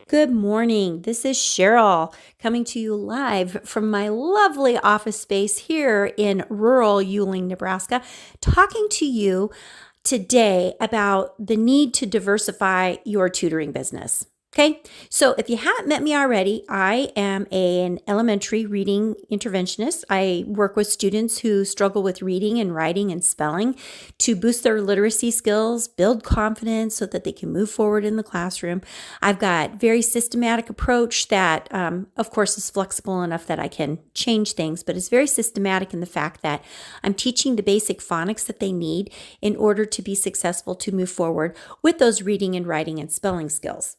Good morning. This is Sheryl coming to you live from my lovely office space here in rural Yuling, Nebraska, talking to you today about the need to diversify your tutoring business. Okay, so if you haven't met me already, I am an elementary reading interventionist. I work with students who struggle with reading and writing and spelling to boost their literacy skills, build confidence so that they can move forward in the classroom. I've got very systematic approach that, of course, is flexible enough that I can change things, but it's very systematic in the fact that I'm teaching the basic phonics that they need in order to be successful to move forward with those reading and writing and spelling skills.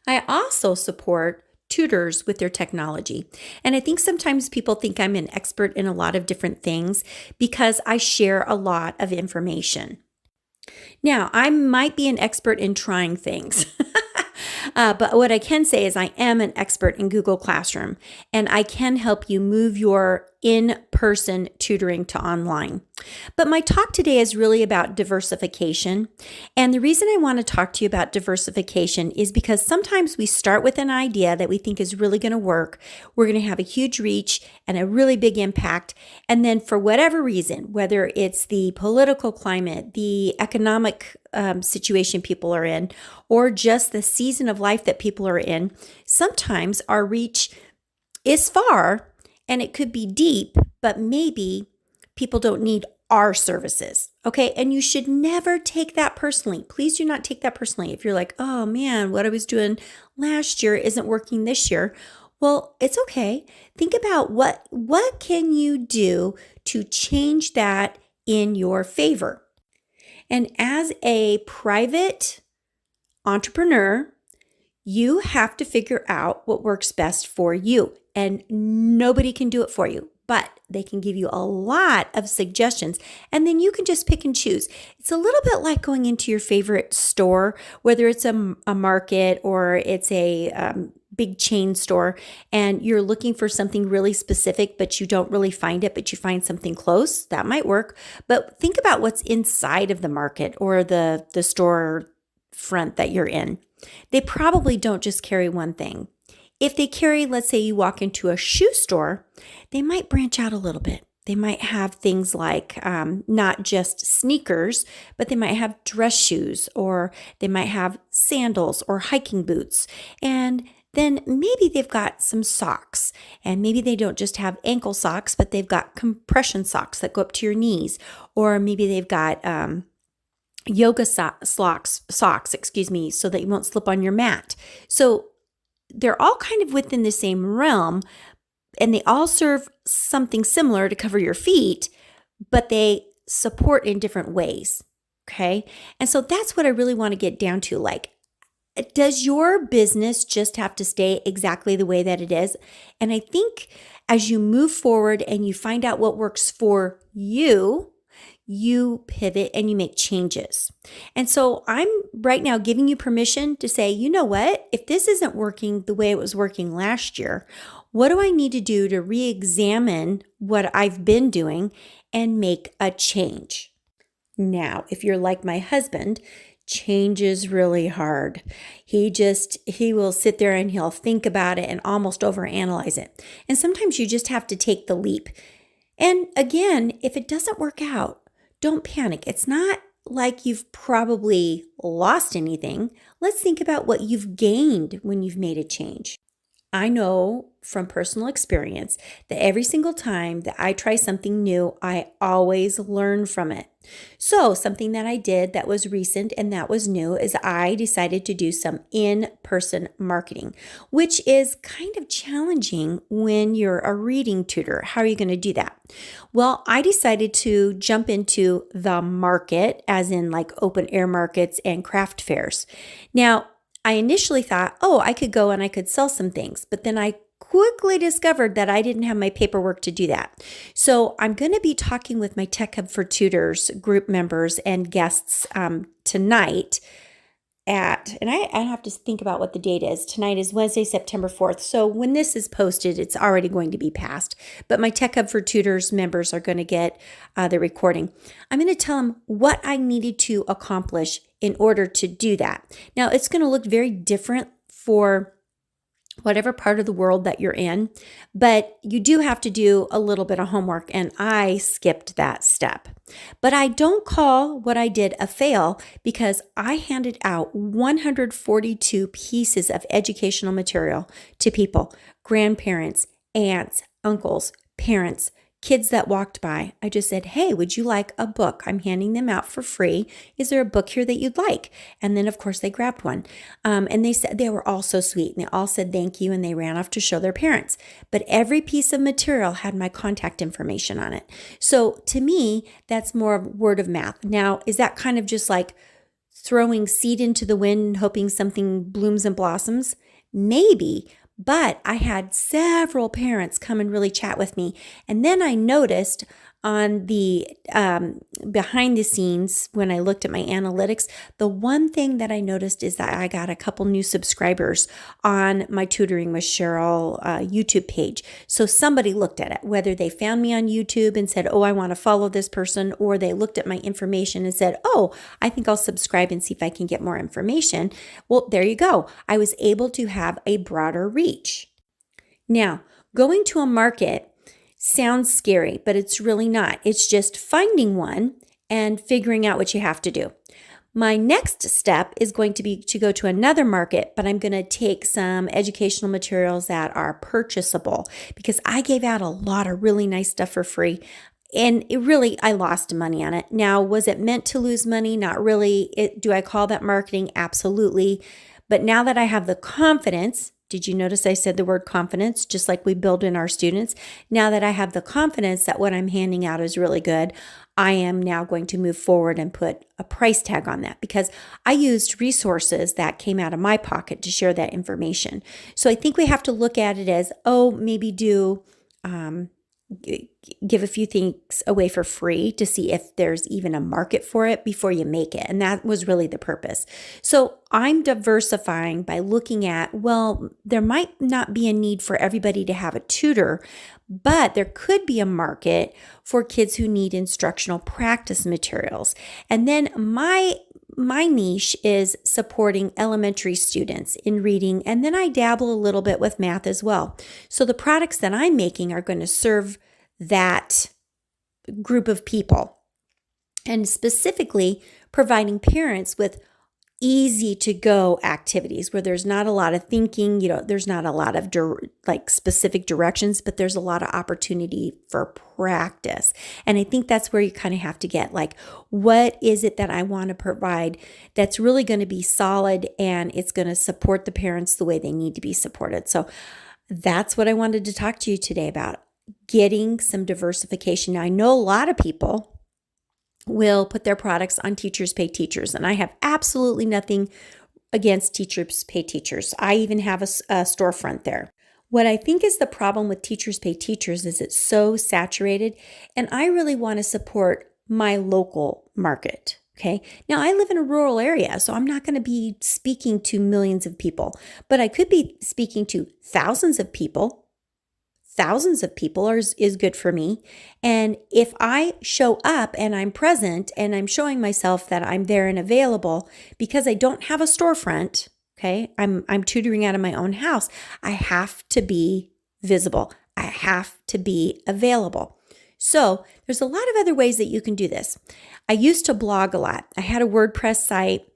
I also support tutors with their technology. And I think sometimes people think I'm an expert in a lot of different things because I share a lot of information. Now, I might be an expert in trying things. But what I can say is I am an expert in Google Classroom, and I can help you move your in-person tutoring to online. But my talk today is really about diversification. And the reason I want to talk to you about diversification is because sometimes we start with an idea that we think is really going to work. We're going to have a huge reach and a really big impact. And then for whatever reason, whether it's the political climate, the economic situation people are in, or just the season of life that people are in, sometimes our reach is far and it could be deep, but maybe people don't need our services. Okay. And you should never take that personally. Please do not take that personally. If you're like, oh man, what I was doing last year isn't working this year. Well, it's okay. Think about what can you do to change that in your favor. And as a private entrepreneur, you have to figure out what works best for you. And nobody can do it for you, but they can give you a lot of suggestions. And then you can just pick and choose. It's a little bit like going into your favorite store, whether it's a market or it's a big chain store, and you're looking for something really specific, but you don't really find it, but you find something close. That might work. But think about what's inside of the market or the store front that you're in. They probably don't just carry one thing. If they carry, let's say you walk into a shoe store, they might branch out a little bit. They might have things like not just sneakers, but they might have dress shoes, or they might have sandals or hiking boots. And then maybe they've got some socks, and maybe they don't just have ankle socks, but they've got compression socks that go up to your knees, or maybe they've got yoga socks, so that you won't slip on your mat. So they're all kind of within the same realm, and they all serve something similar to cover your feet, but they support in different ways. Okay. And so that's what I really want to get down to. Like, does your business just have to stay exactly the way that it is? And I think as you move forward and you find out what works for you, you pivot and you make changes. And so I'm right now giving you permission to say, you know what? If this isn't working the way it was working last year, what do I need to do to re-examine what I've been doing and make a change? Now, if you're like my husband, change is really hard. He will sit there and he'll think about it and almost overanalyze it. And sometimes you just have to take the leap. And again, if it doesn't work out, don't panic. It's not like you've probably lost anything. Let's think about what you've gained when you've made a change. I know from personal experience that every single time that I try something new, I always learn from it. So something that I did that was recent and that was new is I decided to do some in-person marketing, which is kind of challenging when you're a reading tutor. How are you going to do that? Well, I decided to jump into the market, as in like open air markets and craft fairs. Now, I initially thought, I could go and I could sell some things, but then I quickly discovered that I didn't have my paperwork to do that. So I'm going to be talking with my Tech Hub for Tutors group members and guests tonight and I have to think about what the date is. Tonight is Wednesday, September 4th. So when this is posted, it's already going to be past. But my Tech Hub for Tutors members are going to get the recording. I'm going to tell them what I needed to accomplish in order to do that. Now, it's going to look very different for whatever part of the world that you're in, but you do have to do a little bit of homework, and I skipped that step. But I don't call what I did a fail because I handed out 142 pieces of educational material to people, grandparents, aunts, uncles, parents, kids that walked by. I just said, hey, would you like a book? I'm handing them out for free. Is there a book here that you'd like? And then, of course, they grabbed one. And they said they were all so sweet. And they all said thank you. And they ran off to show their parents. But every piece of material had my contact information on it. So to me, that's more of word of mouth. Now, is that kind of just like throwing seed into the wind, hoping something blooms and blossoms? Maybe. But I had several parents come and really chat with me. And then I noticed on the behind the scenes, when I looked at my analytics, the one thing that I noticed is that I got a couple new subscribers on my Tutoring with Sheryl YouTube page. So somebody looked at it, whether they found me on YouTube and said, oh, I want to follow this person, or they looked at my information and said, oh, I think I'll subscribe and see if I can get more information. Well, there you go. I was able to have a broader reach. Now, going to a market sounds scary, but it's really not. It's just finding one and figuring out what you have to do. My next step is going to be to go to another market, but I'm going to take some educational materials that are purchasable because I gave out a lot of really nice stuff for free. And I lost money on it. Now, was it meant to lose money? Not really. Do I call that marketing? Absolutely. But now that I have the confidence, did you notice I said the word confidence, just like we build in our students? Now that I have the confidence that what I'm handing out is really good, I am now going to move forward and put a price tag on that because I used resources that came out of my pocket to share that information. So I think we have to look at it as, maybe give a few things away for free to see if there's even a market for it before you make it. And that was really the purpose. So I'm diversifying by looking at, there might not be a need for everybody to have a tutor, but there could be a market for kids who need instructional practice materials. And then my niche is supporting elementary students in reading, and then I dabble a little bit with math as well. So the products that I'm making are going to serve that group of people, and specifically providing parents with easy to go activities where there's not a lot of thinking, there's not a lot of specific directions, but there's a lot of opportunity for practice. And I think that's where you kind of have to get what is it that I want to provide that's really going to be solid and it's going to support the parents the way they need to be supported. So that's what I wanted to talk to you today about, getting some diversification. Now, I know a lot of people will put their products on Teachers Pay Teachers. And I have absolutely nothing against Teachers Pay Teachers. I even have a storefront there. What I think is the problem with Teachers Pay Teachers is it's so saturated, and I really want to support my local market. Okay. Now, I live in a rural area, so I'm not going to be speaking to millions of people, but I could be speaking to thousands of people. Thousands of people is good for me. And if I show up and I'm present and I'm showing myself that I'm there and available, because I don't have a storefront, okay, I'm tutoring out of my own house, I have to be visible. I have to be available. So there's a lot of other ways that you can do this. I used to blog a lot. I had a WordPress site.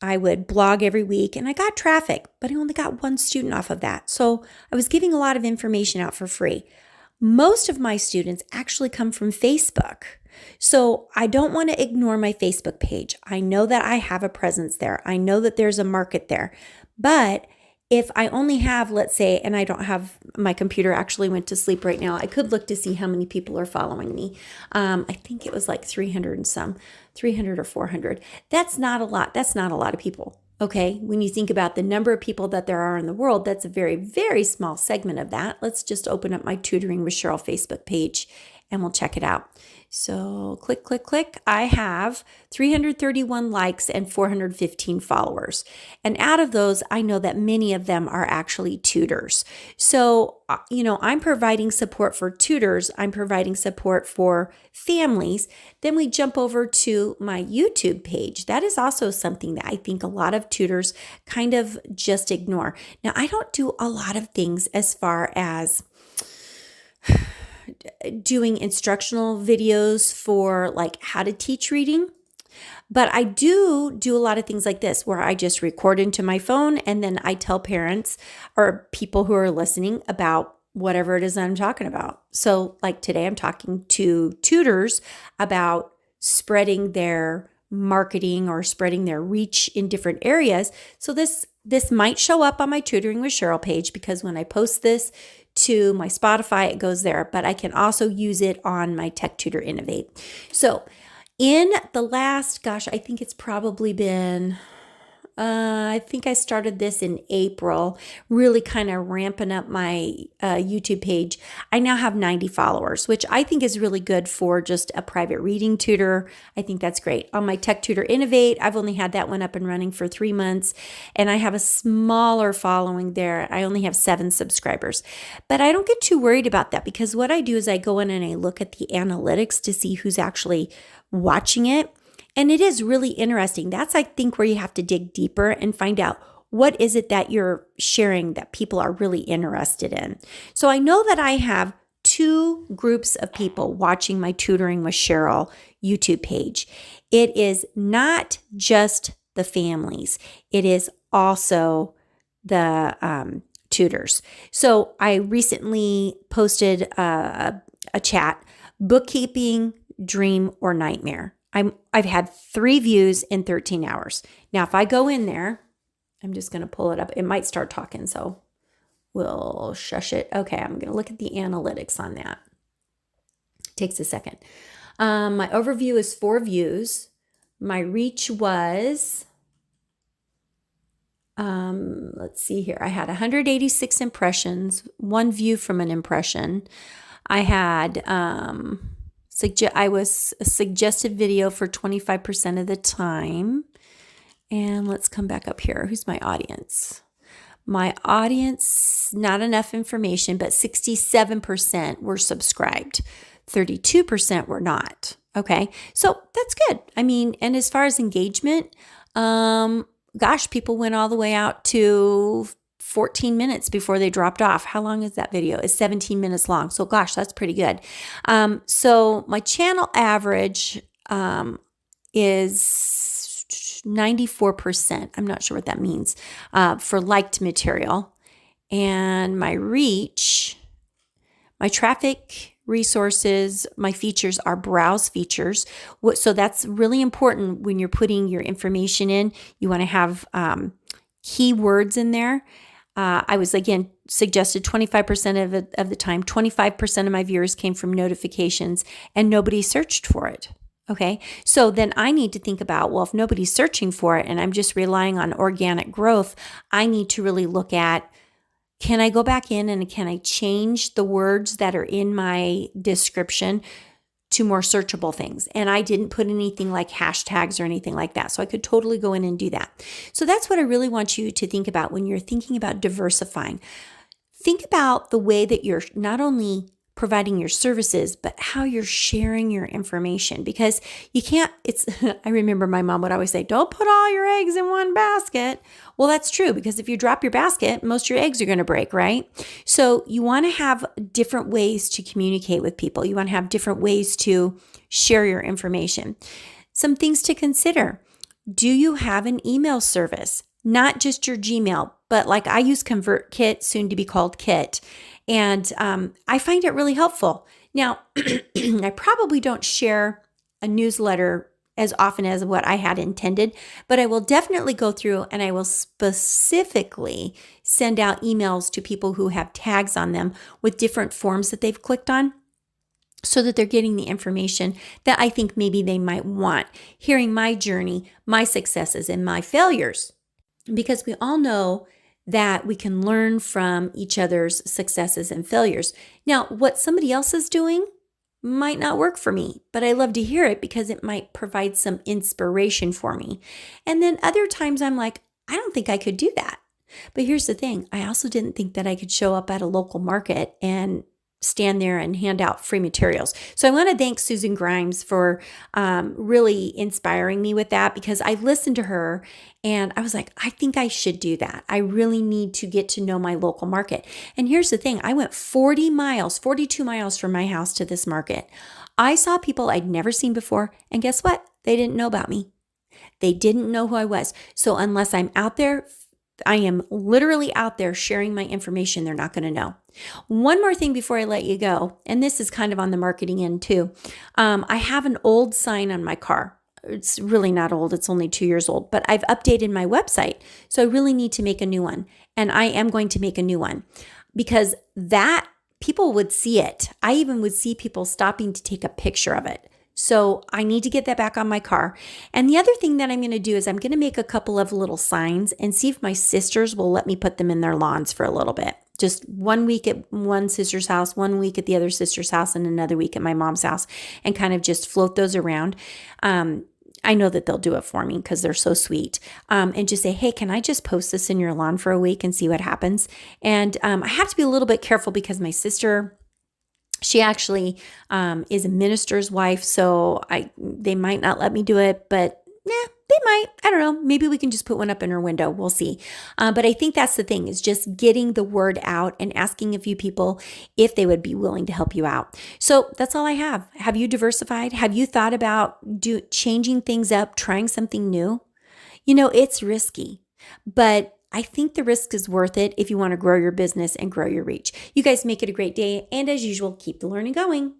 I would blog every week and I got traffic, but I only got one student off of that. So I was giving a lot of information out for free. Most of my students actually come from Facebook. So I don't want to ignore my Facebook page. I know that I have a presence there. I know that there's a market there. But if I only have, let's say, and I don't have, my computer actually went to sleep right now. I could look to see how many people are following me. I think it was 300 and some, 300 or 400. That's not a lot. That's not a lot of people. Okay. When you think about the number of people that there are in the world, that's a very, very small segment of that. Let's just open up my Tutoring with Sheryl Facebook page and we'll check it out. So click, click, click. I have 331 likes and 415 followers. And out of those, I know that many of them are actually tutors. So, I'm providing support for tutors. I'm providing support for families. Then we jump over to my YouTube page. That is also something that I think a lot of tutors kind of just ignore. Now, I don't do a lot of things as far as doing instructional videos for like how to teach reading. But I do a lot of things like this where I just record into my phone and then I tell parents or people who are listening about whatever it is I'm talking about. So like today I'm talking to tutors about spreading their marketing or spreading their reach in different areas. So this might show up on my Tutoring with Sheryl page because when I post this to my Spotify, it goes there, but I can also use it on my Tech Tutor Innovate. So in the last, I think it's probably been, I think I started this in April, really kind of ramping up my YouTube page. I now have 90 followers, which I think is really good for just a private reading tutor. I think that's great. On my Tech Tutor Innovate, I've only had that one up and running for 3 months, and I have a smaller following there. I only have 7 subscribers, but I don't get too worried about that because what I do is I go in and I look at the analytics to see who's actually watching it. And it is really interesting. That's, I think, where you have to dig deeper and find out what is it that you're sharing that people are really interested in. So I know that I have 2 groups of people watching my Tutoring with Sheryl YouTube page. It is not just the families. It is also the tutors. So I recently posted a chat, bookkeeping, dream, or nightmare. I've had 3 views in 13 hours. Now, if I go in there, I'm just going to pull it up. It might start talking, so we'll shush it. Okay, I'm going to look at the analytics on that. Takes a second. My overview is 4 views. My reach was, let's see here. I had 186 impressions, 1 view from an impression. I had... I was a suggested video for 25% of the time. And let's come back up here. Who's my audience? My audience, not enough information, but 67% were subscribed. 32% were not. Okay. So that's good. I mean, and as far as engagement, people went all the way out to 14 minutes before they dropped off. How long is that video? It's 17 minutes long. So that's pretty good. So my channel average is 94%. I'm not sure what that means for liked material. And my reach, my traffic resources, my features are browse features. So that's really important when you're putting your information in. You want to have keywords in there. I was, again, suggested 25% of the time. 25% of my viewers came from notifications and nobody searched for it. Okay. So then I need to think about, well, if nobody's searching for it and I'm just relying on organic growth, I need to really look at, can I go back in and can I change the words that are in my description to more searchable things? And I didn't put anything like hashtags or anything like that. So I could totally go in and do that. So that's what I really want you to think about when you're thinking about diversifying. Think about the way that you're not only providing your services, but how you're sharing your information, because you can't, I remember my mom would always say, don't put all your eggs in one basket. Well, that's true, because if you drop your basket, most of your eggs are going to break, right? So you want to have different ways to communicate with people. You want to have different ways to share your information. Some things to consider. Do you have an email service? Not just your Gmail, but like I use ConvertKit, soon to be called Kit. And I find it really helpful. Now, I probably don't share a newsletter as often as what I had intended, but I will definitely go through and I will specifically send out emails to people who have tags on them with different forms that they've clicked on, so that they're getting the information that I think maybe they might want, hearing my journey, my successes, and my failures. Because we all know that we can learn from each other's successes and failures. Now, what somebody else is doing, might not work for me, but I love to hear it because it might provide some inspiration for me. And then other times I'm like, I don't think I could do that. But here's the thing, I also didn't think that I could show up at a local market and stand there and hand out free materials. So I want to thank Susan Grimes for really inspiring me with that, because I listened to her and I was like, I think I should do that. I really need to get to know my local market. And here's the thing, I went 40 miles, 42 miles from my house to this market. I saw people I'd never seen before. And guess what? They didn't know about me. They didn't know who I was. So unless I'm out there, I am literally out there sharing my information, they're not going to know. One more thing before I let you go, and this is kind of on the marketing end too. I have an old sign on my car. It's really not old, it's only 2 years old, but I've updated my website. So I really need to make a new one. And I am going to make a new one because that people would see it. I even would see people stopping to take a picture of it. So I need to get that back on my car. And the other thing that I'm going to do is I'm going to make a couple of little signs and see if my sisters will let me put them in their lawns for a little bit. Just 1 week at one sister's house, 1 week at the other sister's house, and another week at my mom's house, and kind of just float those around. I know that they'll do it for me because they're so sweet. And just say, hey, can I just post this in your lawn for a week and see what happens? And I have to be a little bit careful because my sister, she actually is a minister's wife, so they might not let me do it, but they might. I don't know. Maybe we can just put one up in her window. We'll see. But I think that's the thing, is just getting the word out and asking a few people if they would be willing to help you out. So that's all I have. Have you diversified? Have you thought about changing things up, trying something new? It's risky, but I think the risk is worth it if you want to grow your business and grow your reach. You guys make it a great day. And as usual, keep the learning going.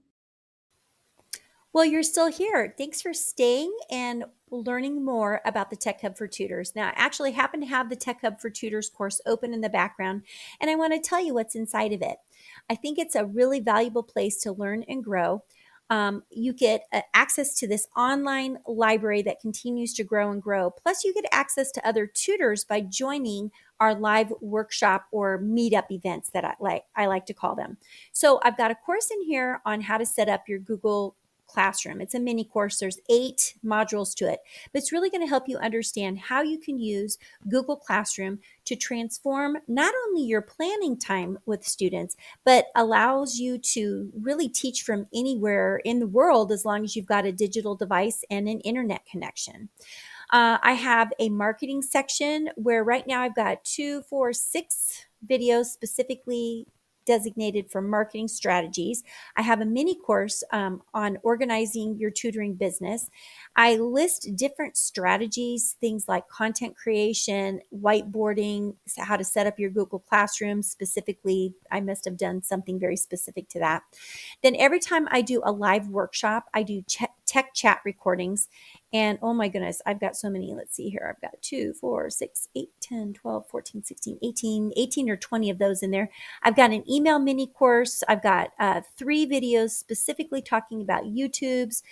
Well, you're still here. Thanks for staying and learning more about the Tech Hub for Tutors. Now, I actually happen to have the Tech Hub for Tutors course open in the background, and I want to tell you what's inside of it. I think it's a really valuable place to learn and grow. You get access to this online library that continues to grow and grow. Plus, you get access to other tutors by joining our live workshop or meetup events that I like to call them. So I've got a course in here on how to set up your Google Classroom. It's a mini course. There's 8 modules to it, but it's really going to help you understand how you can use Google Classroom to transform not only your planning time with students, but allows you to really teach from anywhere in the world as long as you've got a digital device and an internet connection. I have a marketing section where right now I've got 2, 4, 6 videos specifically designated for marketing strategies. I have a mini course on organizing your tutoring business. I list different strategies, things like content creation, whiteboarding, how to set up your Google Classroom specifically. I must have done something very specific to that. Then every time I do a live workshop, I do tech chat recordings. And oh my goodness, I've got so many. Let's see here. I've got 2, 4, 6, 8, 10, 12, 14, 16, 18 or 20 of those in there. I've got an email mini course. I've got 3 videos specifically talking about YouTubes,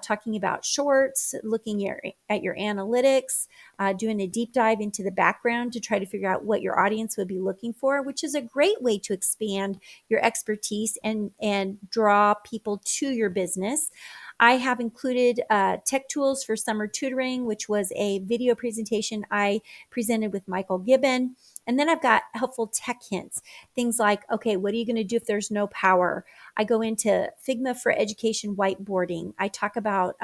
talking about shorts, looking at your analytics, doing a deep dive into the background to try to figure out what your audience would be looking for, which is a great way to expand your expertise and draw people to your business. I have included tech tools for summer tutoring, which was a video presentation I presented with Michael Gibbon. And then I've got helpful tech hints, things like, okay, what are you going to do if there's no power? I go into Figma for education whiteboarding. I talk about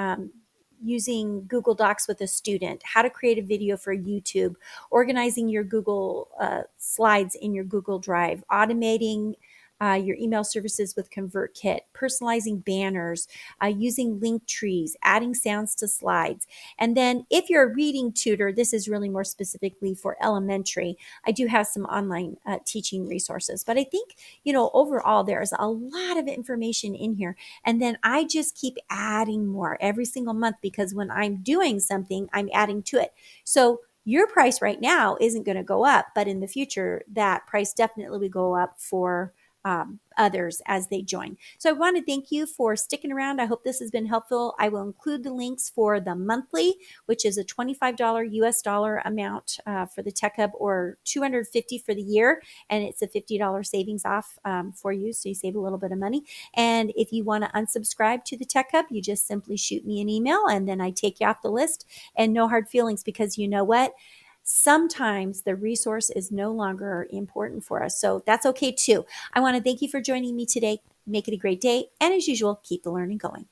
using Google Docs with a student, how to create a video for YouTube, organizing your Google slides in your Google Drive, automating your email services with ConvertKit, personalizing banners, using link trees, adding sounds to slides. And then if you're a reading tutor, this is really more specifically for elementary. I do have some online teaching resources, but I think, overall, there's a lot of information in here. And then I just keep adding more every single month because when I'm doing something, I'm adding to it. So your price right now isn't going to go up, but in the future, that price definitely will go up for others as they join. So I want to thank you for sticking around. I hope this has been helpful. I will include the links for the monthly, which is a $25 US dollar amount for the Tech Hub, or $250 for the year, and it's a $50 savings off for you, so you save a little bit of money. And if you want to unsubscribe to the Tech Hub, you just simply shoot me an email, and then I take you off the list. And no hard feelings, because you know what? Sometimes the resource is no longer important for us. So that's okay too. I want to thank you for joining me today. Make it a great day. And as usual, keep the learning going.